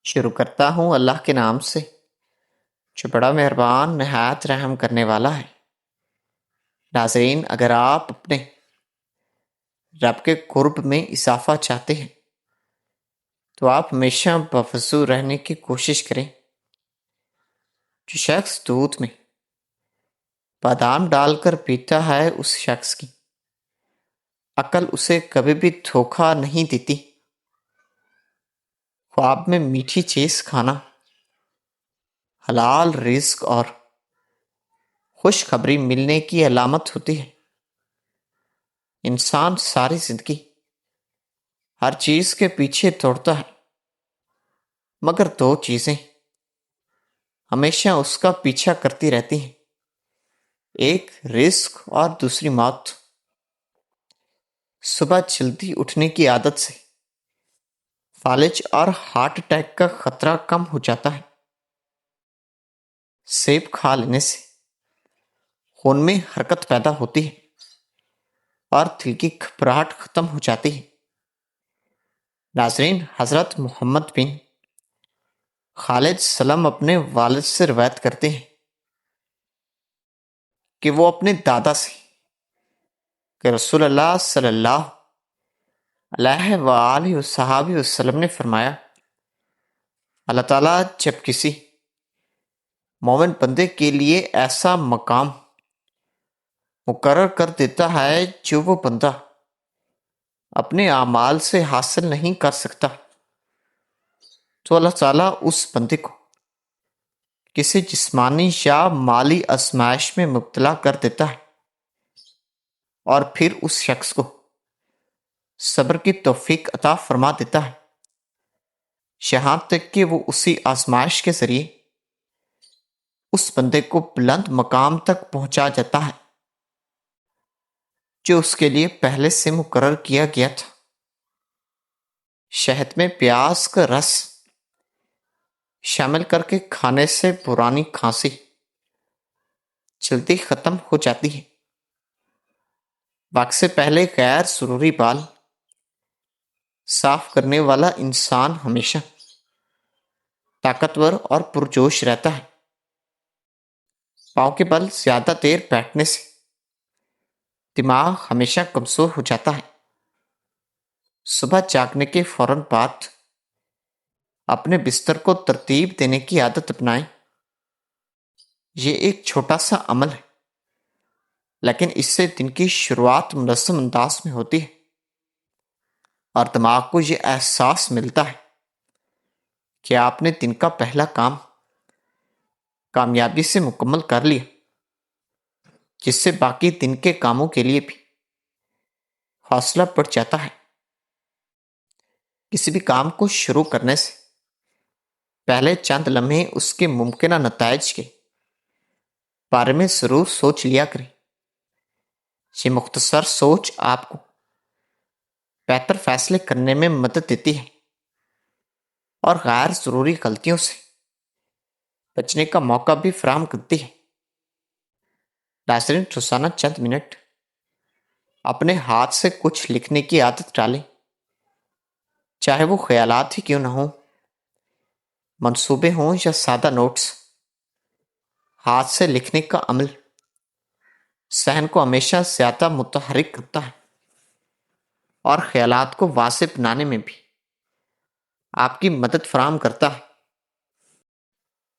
شروع کرتا ہوں اللہ کے نام سے جو بڑا مہربان نہایت رحم کرنے والا ہے۔ ناظرین، اگر آپ اپنے رب کے قرب میں اضافہ چاہتے ہیں تو آپ ہمیشہ بوضو رہنے کی کوشش کریں۔ جو شخص دودھ میں بادام ڈال کر پیتا ہے اس شخص کی عقل اسے کبھی بھی دھوکہ نہیں دیتی۔ خواب میں میٹھی چیز کھانا حلال رزق اور خوشخبری ملنے کی علامت ہوتی ہے۔ انسان ساری زندگی ہر چیز کے پیچھے دوڑتا ہے، مگر دو چیزیں ہمیشہ اس کا پیچھا کرتی رہتی ہیں، ایک رزق اور دوسری موت۔ صبح جلدی اٹھنے کی عادت سے فالج اور ہارٹ اٹیک کا خطرہ کم ہو جاتا ہے۔ سیب کھا لینے سے خون میں حرکت پیدا ہوتی ہے اور دل کی گھبراہٹ ختم ہو جاتی ہے۔ ناظرین، حضرت محمد بن خالد سلم اپنے والد سے روایت کرتے ہیں کہ وہ اپنے دادا سے کہ رسول اللہ صلی اللہ علیہ وآلہ وصحابہ وسلم نے فرمایا، اللہ تعالیٰ جب کسی مومن بندے کے لیے ایسا مقام مقرر کر دیتا ہے جو وہ بندہ اپنے اعمال سے حاصل نہیں کر سکتا، تو اللہ تعالیٰ اس بندے کو کسی جسمانی یا مالی آزمائش میں مبتلا کر دیتا ہے اور پھر اس شخص کو صبر کی توفیق عطا فرما دیتا ہے، یہاں تک کہ وہ اسی آزمائش کے ذریعے اس بندے کو بلند مقام تک پہنچا جاتا ہے جو اس کے لیے پہلے سے مقرر کیا گیا تھا۔ شہد میں پیاز کا رس شامل کر کے کھانے سے پرانی کھانسی جلدی ختم ہو جاتی ہے۔ وقت سے پہلے غیر ضروری بال صاف کرنے والا انسان ہمیشہ طاقتور اور پرجوش رہتا ہے۔ پاؤں کے بل زیادہ دیر بیٹھنے سے دماغ ہمیشہ کمزور ہو جاتا ہے۔ صبح جاگنے کے فوراً بعد اپنے بستر کو ترتیب دینے کی عادت اپنائیں۔ یہ ایک چھوٹا سا عمل ہے، لیکن اس سے دن کی شروعات منظم انداز میں ہوتی ہے اور دماغ کو یہ احساس ملتا ہے کہ آپ نے دن کا پہلا کام کامیابی سے مکمل کر لیا، جس سے باقی دن کے کاموں کے لیے بھی حوصلہ بڑھ جاتا ہے۔ کسی بھی کام کو شروع کرنے سے پہلے چند لمحے اس کے ممکنہ نتائج کے بارے میں ضرور سوچ لیا کریں۔ یہ مختصر سوچ آپ کو بہتر فیصلے کرنے میں مدد دیتی ہے اور غیر ضروری غلطیوں سے بچنے کا موقع بھی فراہم کرتی ہے۔ ناظرین، روزانہ چند منٹ اپنے ہاتھ سے کچھ لکھنے کی عادت ڈالیں، چاہے وہ خیالات ہی کیوں نہ ہوں، منصوبے ہوں یا سادہ نوٹس۔ ہاتھ سے لکھنے کا عمل ذہن کو ہمیشہ زیادہ متحرک کرتا ہے اور خیالات کو واضح بنانے میں بھی آپ کی مدد فراہم کرتا ہے۔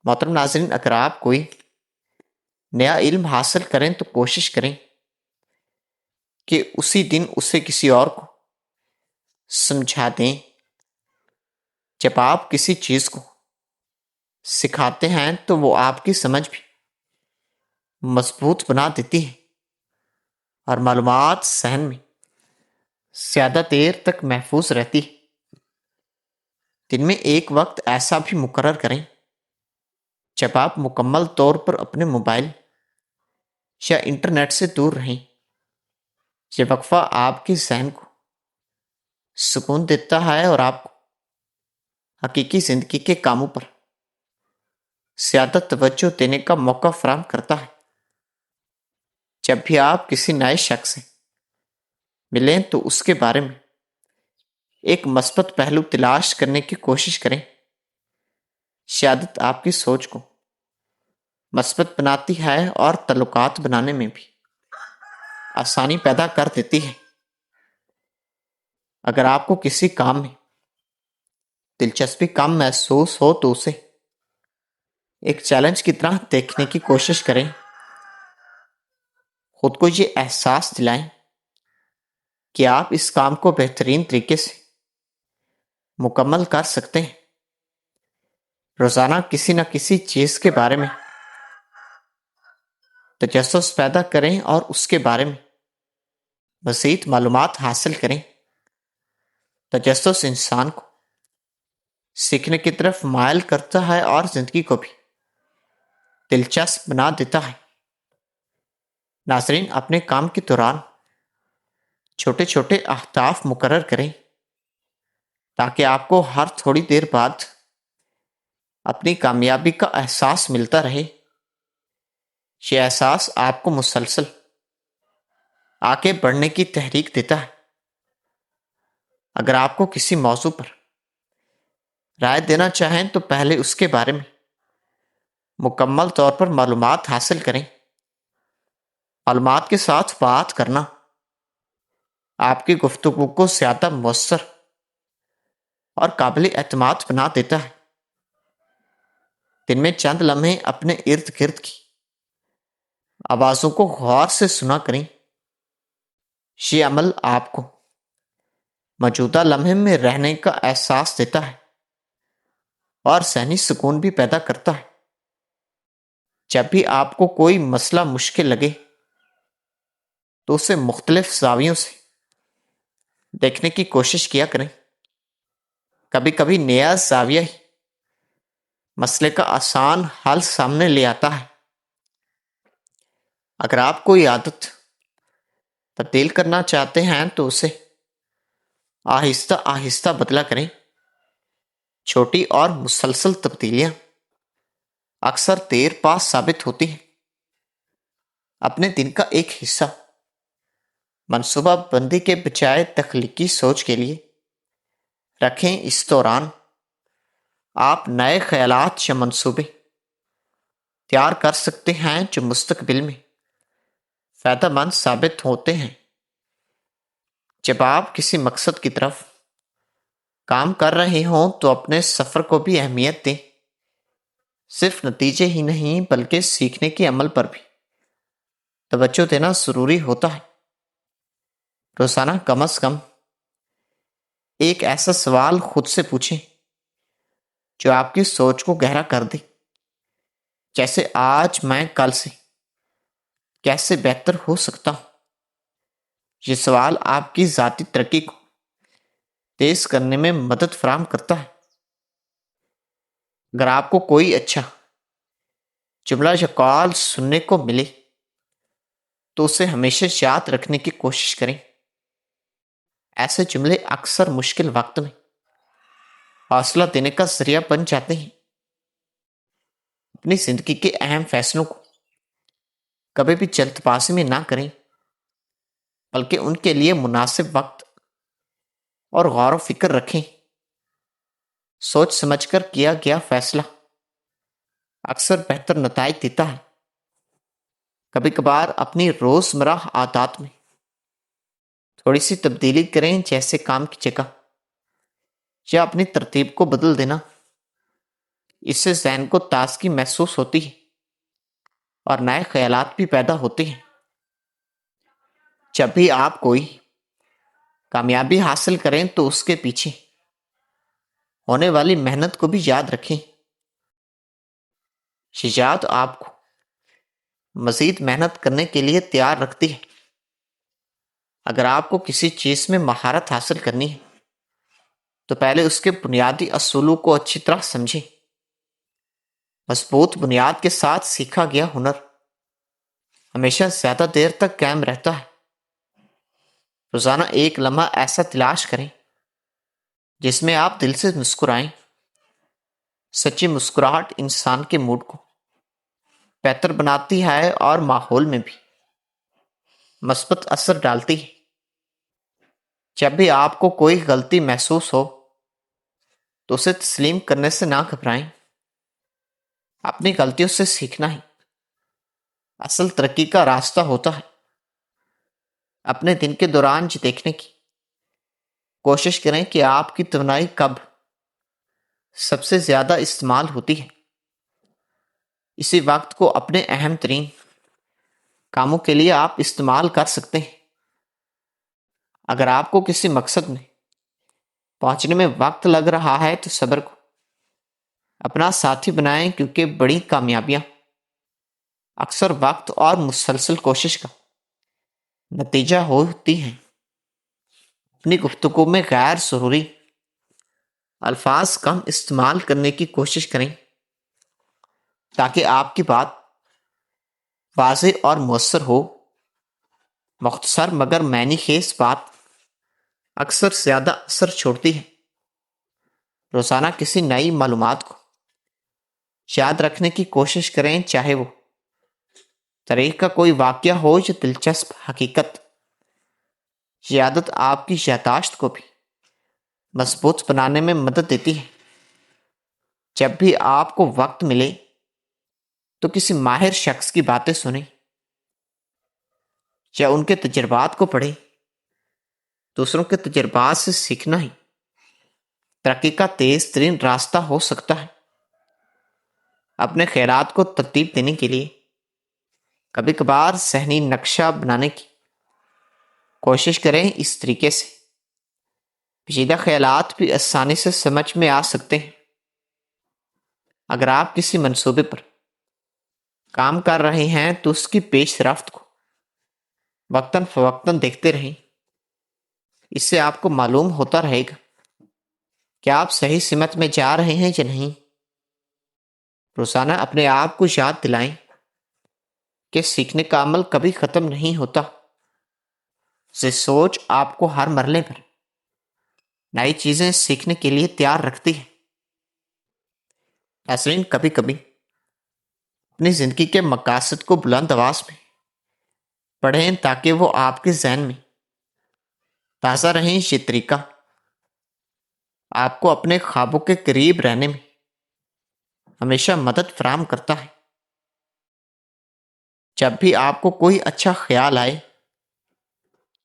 محترم ناظرین، اگر آپ کوئی نیا علم حاصل کریں تو کوشش کریں کہ اسی دن اسے کسی اور کو سمجھا دیں۔ جب آپ کسی چیز کو سکھاتے ہیں تو وہ آپ کی سمجھ بھی مضبوط بنا دیتی ہے اور معلومات ذہن میں زیادہ دیر تک محفوظ رہتی ہے۔ دن میں ایک وقت ایسا بھی مقرر کریں جب آپ مکمل طور پر اپنے موبائل یا انٹرنیٹ سے دور رہیں۔ یہ وقفہ آپ کے ذہن کو سکون دیتا ہے اور آپ کو حقیقی زندگی کے کاموں پر زیادہ توجہ دینے کا موقع فراہم کرتا ہے۔ جب بھی آپ کسی نئے شخص سے ملیں تو اس کے بارے میں ایک مثبت پہلو تلاش کرنے کی کوشش کریں۔ یہ عادت آپ کی سوچ کو مثبت بناتی ہے اور تعلقات بنانے میں بھی آسانی پیدا کر دیتی ہے۔ اگر آپ کو کسی کام میں دلچسپی کم محسوس ہو تو اسے ایک چیلنج کی طرح دیکھنے کی کوشش کریں۔ خود کو یہ احساس دلائیں کہ آپ اس کام کو بہترین طریقے سے مکمل کر سکتے ہیں۔ روزانہ کسی نہ کسی چیز کے بارے میں تجسس پیدا کریں اور اس کے بارے میں مزید معلومات حاصل کریں۔ تجسس انسان کو سیکھنے کی طرف مائل کرتا ہے اور زندگی کو بھی دلچسپ بنا دیتا ہے۔ ناظرین، اپنے کام کے دوران چھوٹے چھوٹے اہداف مقرر کریں تاکہ آپ کو ہر تھوڑی دیر بعد اپنی کامیابی کا احساس ملتا رہے۔ یہ احساس آپ کو مسلسل آگے بڑھنے کی تحریک دیتا ہے۔ اگر آپ کو کسی موضوع پر رائے دینا چاہیں تو پہلے اس کے بارے میں مکمل طور پر معلومات حاصل کریں۔ معلومات کے ساتھ بات کرنا آپ کی گفتگو کو زیادہ مؤثر اور قابل اعتماد بنا دیتا ہے۔ دن میں چند لمحے اپنے ارد گرد کی آوازوں کو غور سے سنا کریں۔ یہ عمل آپ کو موجودہ لمحے میں رہنے کا احساس دیتا ہے اور ذہنی سکون بھی پیدا کرتا ہے۔ جب بھی آپ کو کوئی مسئلہ مشکل لگے تو اسے مختلف زاویوں سے دیکھنے کی کوشش کیا کریں۔ کبھی کبھی نیا زاویہ ہی مسئلے کا آسان حل سامنے لے آتا ہے۔ اگر آپ کوئی عادت تبدیل کرنا چاہتے ہیں تو اسے آہستہ آہستہ بدلا کریں۔ چھوٹی اور مسلسل تبدیلیاں اکثر دیر پا ثابت ہوتی ہیں۔ اپنے دن کا ایک حصہ منصوبہ بندی کے بجائے تخلیقی سوچ کے لیے رکھیں۔ اس دوران آپ نئے خیالات یا منصوبے تیار کر سکتے ہیں جو مستقبل میں فائدہ مند ثابت ہوتے ہیں۔ جب آپ کسی مقصد کی طرف کام کر رہے ہوں تو اپنے سفر کو بھی اہمیت دیں۔ صرف نتیجے ہی نہیں بلکہ سیکھنے کے عمل پر بھی توجہ دینا ضروری ہوتا ہے۔ روزانہ کم از کم ایک ایسا سوال خود سے پوچھیں جو آپ کی سوچ کو گہرا کر دے، جیسے آج میں کل سے کیسے بہتر ہو سکتا ہوں۔ یہ سوال آپ کی ذاتی ترقی کو تیز کرنے میں مدد فراہم کرتا ہے۔ اگر آپ کو کوئی اچھا جملہ یا قول سننے کو ملے تو اسے ہمیشہ یاد رکھنے کی کوشش کریں۔ ایسے جملے اکثر مشکل وقت میں حوصلہ دینے کا ذریعہ بن جاتے ہیں۔ اپنی زندگی کے اہم فیصلوں کو کبھی بھی جلد بازی میں نہ کریں، بلکہ ان کے لیے مناسب وقت اور غور و فکر رکھیں۔ سوچ سمجھ کر کیا گیا فیصلہ اکثر بہتر نتائج دیتا ہے۔ کبھی کبھار اپنی روزمرہ عادات میں تھوڑی سی تبدیلی کریں، جیسے کام کی جگہ یا اپنی ترتیب کو بدل دینا۔ اس سے ذہن کو تازگی محسوس ہوتی ہے اور نئے خیالات بھی پیدا ہوتے ہیں۔ جب بھی آپ کوئی کامیابی حاصل کریں تو اس کے پیچھے ہونے والی محنت کو بھی یاد رکھیں۔ یہ یاد آپ کو مزید محنت کرنے کے لیے تیار رکھتی ہے۔ اگر آپ کو کسی چیز میں مہارت حاصل کرنی ہے تو پہلے اس کے بنیادی اصولوں کو اچھی طرح سمجھیں۔ مضبوط بنیاد کے ساتھ سیکھا گیا ہنر ہمیشہ زیادہ دیر تک قائم رہتا ہے۔ روزانہ ایک لمحہ ایسا تلاش کریں جس میں آپ دل سے مسکرائیں۔ سچی مسکراہٹ انسان کے موڈ کو بہتر بناتی ہے اور ماحول میں بھی مثبت اثر ڈالتی ہے۔ جب بھی آپ کو کوئی غلطی محسوس ہو تو اسے تسلیم کرنے سے نہ گھبرائیں۔ اپنی غلطیوں سے سیکھنا ہی اصل ترقی کا راستہ ہوتا ہے۔ اپنے دن کے دوران یہ دیکھنے کی کوشش کریں کہ آپ کی توانائی کب سب سے زیادہ استعمال ہوتی ہے۔ اسی وقت کو اپنے اہم ترین کاموں کے لیے آپ استعمال کر سکتے ہیں۔ اگر آپ کو کسی مقصد میں پہنچنے میں وقت لگ رہا ہے تو صبر کو اپنا ساتھی بنائیں، کیونکہ بڑی کامیابیاں اکثر وقت اور مسلسل کوشش کا نتیجہ ہوتی ہیں۔ اپنی گفتگو میں غیر ضروری الفاظ کم استعمال کرنے کی کوشش کریں تاکہ آپ کی بات واضح اور مؤثر ہو۔ مختصر مگر معنی خیز بات اکثر زیادہ اثر چھوڑتی ہے۔ روزانہ کسی نئی معلومات کو یاد رکھنے کی کوشش کریں، چاہے وہ تاریخ کا کوئی واقعہ ہو یا دلچسپ حقیقت۔ یہ عادت آپ کی یادداشت کو بھی مضبوط بنانے میں مدد دیتی ہے۔ جب بھی آپ کو وقت ملے تو کسی ماہر شخص کی باتیں سنیں یا ان کے تجربات کو پڑھیں۔ دوسروں کے تجربات سے سیکھنا ہی ترقی کا تیز ترین راستہ ہو سکتا ہے۔ اپنے خیالات کو ترتیب دینے کے لیے کبھی کبھار ذہنی نقشہ بنانے کی کوشش کریں۔ اس طریقے سے پیچیدہ خیالات بھی آسانی سے سمجھ میں آ سکتے ہیں۔ اگر آپ کسی منصوبے پر کام کر رہے ہیں تو اس کی پیش رفت کو وقتاً فوقتاً دیکھتے رہیں۔ اس سے آپ کو معلوم ہوتا رہے گا کہ آپ صحیح سمت میں جا رہے ہیں یا نہیں۔ روزانہ اپنے آپ کو یاد دلائیں کہ سیکھنے کا عمل کبھی ختم نہیں ہوتا۔ یہ سوچ آپ کو ہر مرحلے پر نئی چیزیں سیکھنے کے لیے تیار رکھتی ہے۔ ناظرین، کبھی کبھی اپنی زندگی کے مقاصد کو بلند آواز میں پڑھیں تاکہ وہ آپ کے ذہن میں تازہ رہیں۔ یہ طریقہ آپ کو اپنے خوابوں کے قریب رہنے میں ہمیشہ مدد فراہم کرتا ہے۔ جب بھی آپ کو کوئی اچھا خیال آئے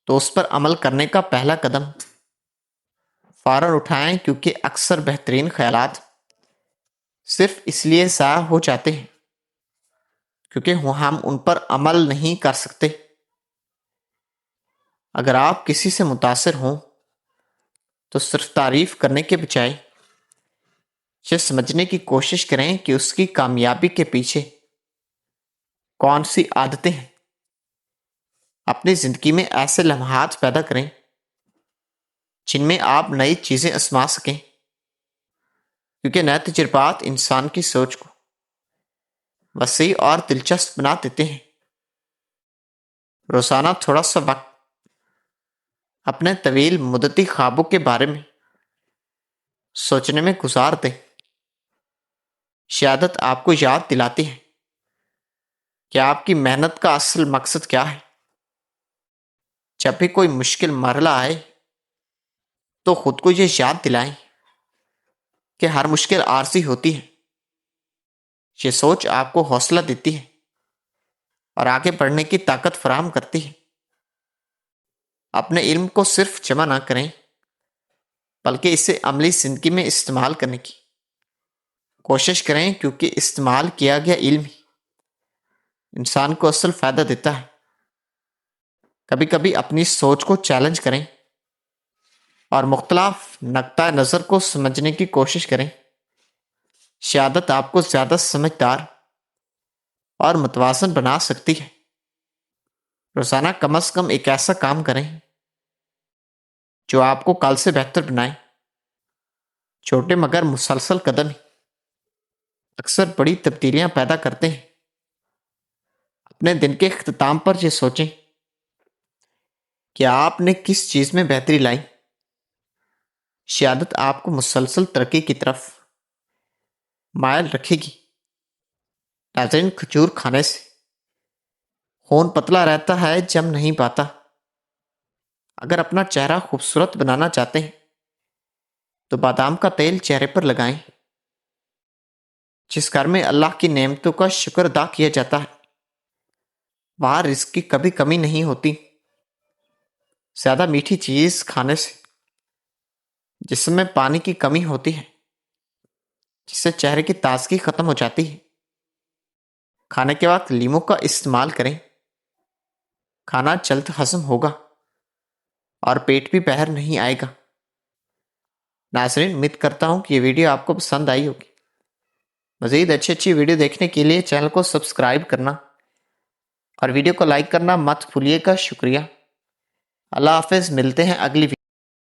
تو اس پر عمل کرنے کا پہلا قدم فوراً اٹھائیں، کیونکہ اکثر بہترین خیالات صرف اس لیے ضائع ہو جاتے ہیں کیونکہ ہم ان پر عمل نہیں کر سکتے۔ اگر آپ کسی سے متاثر ہوں تو صرف تعریف کرنے کے بجائے یہ سمجھنے کی کوشش کریں کہ اس کی کامیابی کے پیچھے کون سی عادتیں ہیں۔ اپنی زندگی میں ایسے لمحات پیدا کریں جن میں آپ نئی چیزیں آزما سکیں، کیونکہ نئے تجربات انسان کی سوچ کو وسیع اور دلچسپ بنا دیتے ہیں۔ روزانہ تھوڑا سا وقت اپنے طویل مدتی خوابوں کے بارے میں سوچنے میں گزار دیں۔ یہ عادت آپ کو یاد دلاتی ہے کہ آپ کی محنت کا اصل مقصد کیا ہے۔ جب بھی کوئی مشکل مرحلہ آئے تو خود کو یہ یاد دلائیں کہ ہر مشکل عارضی ہوتی ہے۔ یہ سوچ آپ کو حوصلہ دیتی ہے اور آگے بڑھنے کی طاقت فراہم کرتی ہے۔ اپنے علم کو صرف جمع نہ کریں بلکہ اسے عملی زندگی میں استعمال کرنے کی کوشش کریں، کیونکہ استعمال کیا گیا علم ہی انسان کو اصل فائدہ دیتا ہے۔ کبھی کبھی اپنی سوچ کو چیلنج کریں اور مختلف نقطہ نظر کو سمجھنے کی کوشش کریں۔ یہ عادت آپ کو زیادہ سمجھدار اور متوازن بنا سکتی ہے۔ روزانہ کم از کم ایک ایسا کام کریں جو آپ کو کل سے بہتر بنائے۔ چھوٹے مگر مسلسل قدم ہی اکثر بڑی تبدیلیاں پیدا کرتے ہیں۔ اپنے دن کے اختتام پر یہ سوچیں کہ آپ نے کس چیز میں بہتری لائی۔ یہ عادت آپ کو مسلسل ترقی کی طرف مائل رکھے گی۔ ناظرین، کھجور کھانے سے خون پتلا رہتا ہے، جم نہیں پاتا۔ اگر اپنا چہرہ خوبصورت بنانا چاہتے ہیں تو بادام کا تیل چہرے پر لگائیں۔ جس گھر میں اللہ کی نعمتوں کا شکر ادا کیا جاتا ہے وہاں رزق کی کبھی کمی نہیں ہوتی۔ زیادہ میٹھی چیز کھانے سے جسم میں پانی کی کمی ہوتی ہے، جس سے چہرے کی تازگی ختم ہو جاتی ہے۔ کھانے کے وقت لیموں کا استعمال کریں، کھانا جلد ہضم ہوگا اور پیٹ بھی باہر نہیں آئے گا۔ ناظرین، امید کرتا ہوں کہ یہ ویڈیو آپ کو پسند آئی ہوگی۔ مزید اچھی ویڈیو دیکھنے کے لیے چینل کو سبسکرائب کرنا اور ویڈیو کو لائک کرنا مت بھولیے گا۔ شکریہ۔ اللہ حافظ، ملتے ہیں اگلی ویڈیو